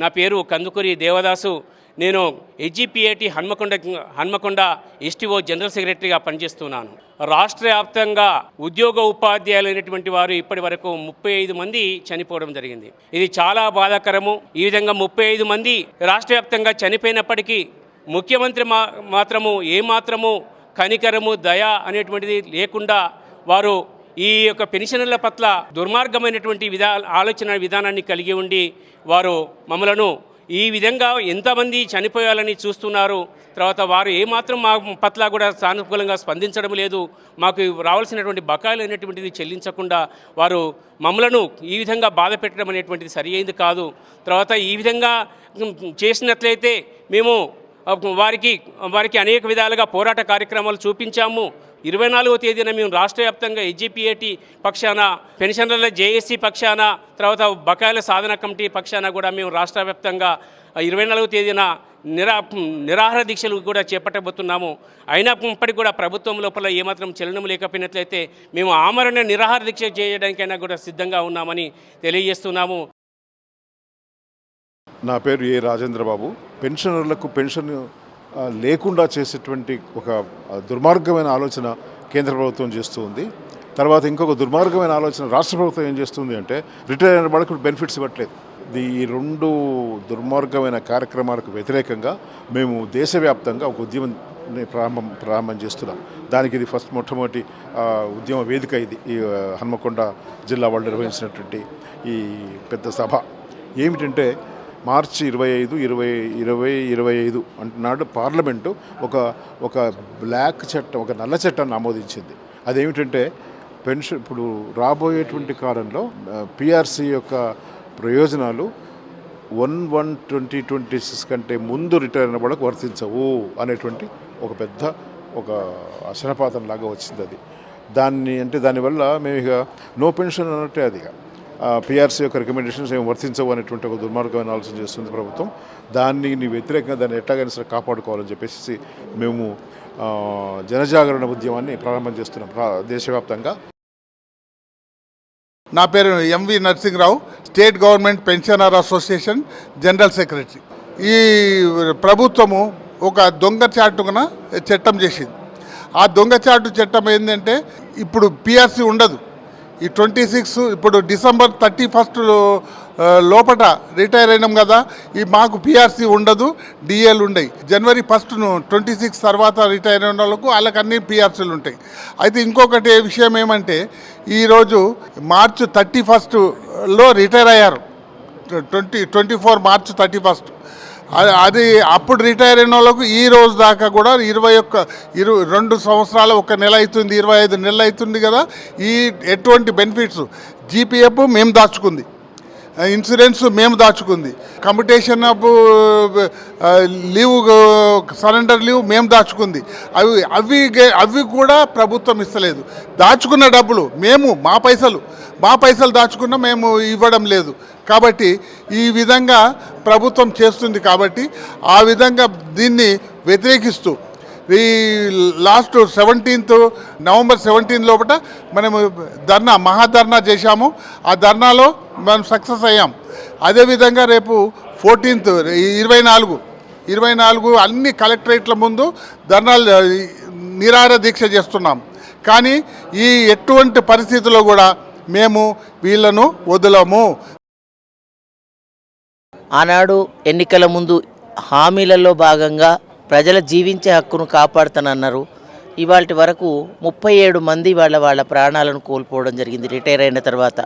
నా పేరు కందుకూరి దేవదాసు. నేను హెచ్జిపిఏటి హన్మకొండ ఎస్టీఓ జనరల్ సెక్రటరీగా పనిచేస్తున్నాను. రాష్ట్ర వ్యాప్తంగా ఉద్యోగ ఉపాధ్యాయులైనటువంటి వారు ఇప్పటి వరకు 35 మంది చనిపోవడం జరిగింది. ఇది చాలా బాధాకరము. ఈ విధంగా 35 మంది రాష్ట్ర వ్యాప్తంగా చనిపోయినప్పటికీ ముఖ్యమంత్రి మాత్రము ఏమాత్రము కనికరము దయ అనేటువంటిది లేకుండా వారు ఈ యొక్క పెన్షనర్ల పట్ల దుర్మార్గమైనటువంటి ఆలోచన విధానాన్ని కలిగి ఉండి వారు మమ్మలను ఈ విధంగా ఎంతమంది చనిపోయాలని చూస్తున్నారు. తర్వాత వారు ఏమాత్రం మా పట్ల కూడా సానుకూలంగా స్పందించడం లేదు. మాకు రావాల్సినటువంటి బకాయిలు అనేటువంటిది చెల్లించకుండా వారు మమ్మలను ఈ విధంగా బాధ పెట్టడం అనేటువంటిది సరి అయింది కాదు. తర్వాత ఈ విధంగా చేసినట్లయితే మేము వారికి అనేక విధాలుగా పోరాట కార్యక్రమాలు చూపించాము. 24వ తేదీన మేము రాష్ట్ర వ్యాప్తంగా హెచ్జిపిఏటి పక్షాన, పెన్షనర్ల జేఏసీ పక్షాన, తర్వాత బకాయిల సాధన కమిటీ పక్షాన కూడా మేము రాష్ట్ర వ్యాప్తంగా 24వ తేదీన నిరాహార దీక్షలు కూడా చేపట్టబోతున్నాము. అయినప్పటికీ కూడా ప్రభుత్వం లోపల ఏమాత్రం చలనం లేకపోయినట్లయితే మేము ఆమరణ నిరాహార దీక్ష చేయడానికైనా కూడా సిద్ధంగా ఉన్నామని తెలియజేస్తున్నాము. నా పేరు ఏ రాజేంద్రబాబు. పెన్షనర్లకు పెన్షన్ లేకుండా చేసేటువంటి ఒక దుర్మార్గమైన ఆలోచన కేంద్ర ప్రభుత్వం చేస్తూ ఉంది. తర్వాత ఇంకొక దుర్మార్గమైన ఆలోచన రాష్ట్ర ప్రభుత్వం ఏం చేస్తుంది అంటే రిటైర్ అయిన వాళ్ళకు బెనిఫిట్స్ ఇవ్వట్లేదు. ఈ 2 దుర్మార్గమైన కార్యక్రమాలకు వ్యతిరేకంగా మేము దేశవ్యాప్తంగా ఒక ఉద్యమాన్ని ప్రారంభం చేస్తున్నాం. దానికి ఇది మొట్టమొదటి ఉద్యమ వేదిక. ఇది ఈ హన్మకొండ జిల్లా వాళ్ళు నిర్వహించినటువంటి ఈ పెద్ద సభ ఏమిటంటే మార్చి 25, 2025 అంటున్నాడు పార్లమెంటు ఒక బ్లాక్ చట్టం, ఒక నల్ల చట్టాన్ని ఆమోదించింది. అదేమిటంటే పెన్షన్ ఇప్పుడు రాబోయేటువంటి కాలంలో పిఆర్సీ యొక్క ప్రయోజనాలు 1/1/2026 కంటే ముందు రిటైర్ అయిన వాళ్ళకు వర్తించవు అనేటువంటి ఒక అశనపాతం లాగా వచ్చింది. అది దానివల్ల మేము ఇక నో పెన్షన్ అన్నట్టే. అది పిఆర్సీ యొక్క రికమెండేషన్స్ ఏమి వర్తించవు అనేటువంటి ఒక దుర్మార్గమైన ఆలోచన చేస్తుంది ప్రభుత్వం. దాన్ని వ్యతిరేకంగా దాన్ని ఎట్లాగైనా సరే కాపాడుకోవాలని చెప్పేసి మేము జనజాగరణ ఉద్యమాన్ని ప్రారంభం చేస్తున్నాం దేశవ్యాప్తంగా. నా పేరు M V Narasimharao, state government pensioner association general secretary. ఈ ప్రభుత్వము ఒక దొంగచాటున చట్టం చేసింది. ఆ దొంగచాటు చట్టం ఏంటంటే ఇప్పుడు పిఆర్సీ ఉండదు. ఈ 26 ఇప్పుడు డిసెంబర్ 31 లోపట రిటైర్ అయినాం కదా, మాకు పిఆర్సీ ఉండదు, డిఏలు ఉండయి. జనవరి 1 26 తర్వాత రిటైర్ అయిన వాళ్ళకు వాళ్ళకి అన్ని పిఆర్సీలు ఉంటాయి. అయితే ఇంకొకటి విషయం ఏమంటే ఈరోజు మార్చి 31లో రిటైర్ అయ్యారు. 24 మార్చి 31 అది అప్పుడు రిటైర్ అయిన వాళ్ళకు ఈ రోజు దాకా కూడా 22 సంవత్సరాలు 1 నెల అవుతుంది, 25 నెలలు అవుతుంది కదా. ఎటువంటి బెనిఫిట్స్ జీపీఎఫ్ మేము దాచుకుంది, ఇన్సూరెన్స్ మేము దాచుకుంది, commutation of leave, surrender leave మేము దాచుకుంది. అవి కూడా ప్రభుత్వం ఇస్తలేదు. దాచుకున్న డబ్బులు మేము మా పైసలు దాచుకున్నా మేము ఇవ్వడం లేదు. కాబట్టి ఈ విధంగా ప్రభుత్వం చేస్తుంది. కాబట్టి ఆ విధంగా దీన్ని వ్యతిరేకిస్తూ ఈ లాస్ట్ నవంబర్ 17 లోపల మనము మహాధర్నా చేశాము. ఆ ధర్నాలో మనం సక్సెస్ అయ్యాం. అదేవిధంగా రేపు 14th 24 అన్ని కలెక్టరేట్ల ముందు ధర్నాలు నిరాహార దీక్ష చేస్తున్నాం. కానీ ఈ ఎటువంటి పరిస్థితుల్లో కూడా మేము వీళ్ళను వదలము. ఆనాడు ఎన్నికల ముందు హామీలలో భాగంగా ప్రజల జీవించే హక్కును కాపాడుతానన్నారు. ఇవాళ వరకు 37 మంది వాళ్ళ ప్రాణాలను కోల్పోవడం జరిగింది. రిటైర్ అయిన తర్వాత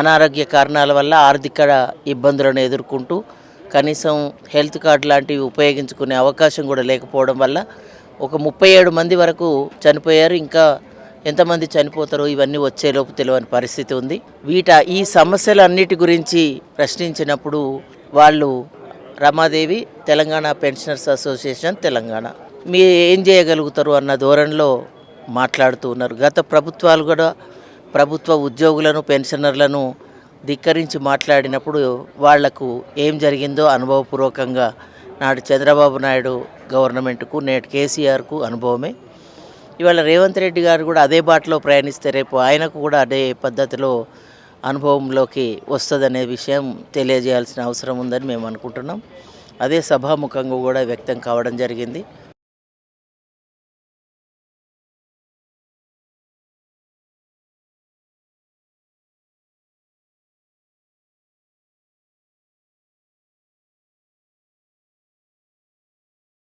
అనారోగ్య కారణాల వల్ల ఆర్థిక ఇబ్బందులను ఎదుర్కొంటూ కనీసం హెల్త్ కార్డు లాంటివి ఉపయోగించుకునే అవకాశం కూడా లేకపోవడం వల్ల ఒక 37 మంది వరకు చనిపోయారు. ఇంకా ఎంతమంది చనిపోతారో ఇవన్నీ వచ్చేలోపు తెలియని పరిస్థితి ఉంది. ఈ సమస్యలన్నిటి గురించి ప్రశ్నించినప్పుడు వాళ్ళు రమాదేవి, తెలంగాణ పెన్షనర్స్ అసోసియేషన్ తెలంగాణ, మీరు ఏం చేయగలుగుతారు అన్న ధోరణిలో మాట్లాడుతూ ఉన్నారు. గత ప్రభుత్వాలు కూడా ప్రభుత్వ ఉద్యోగులను, పెన్షనర్లను ధిక్కరించి మాట్లాడినప్పుడు వాళ్లకు ఏం జరిగిందో అనుభవపూర్వకంగా నాడు చంద్రబాబు నాయుడు గవర్నమెంట్కు, నేటి కేసీఆర్కు అనుభవమే. ఇవాళ రేవంత్ రెడ్డి గారు కూడా అదే బాటలో ప్రయాణిస్తే రేపు ఆయనకు కూడా అదే పద్ధతిలో అనుభవంలోకి వస్తుందనే విషయం తెలియజేయాల్సిన అవసరం ఉందని మేము అనుకుంటున్నాం. అదే సభాముఖంగా కూడా వ్యక్తం కావడం జరిగింది.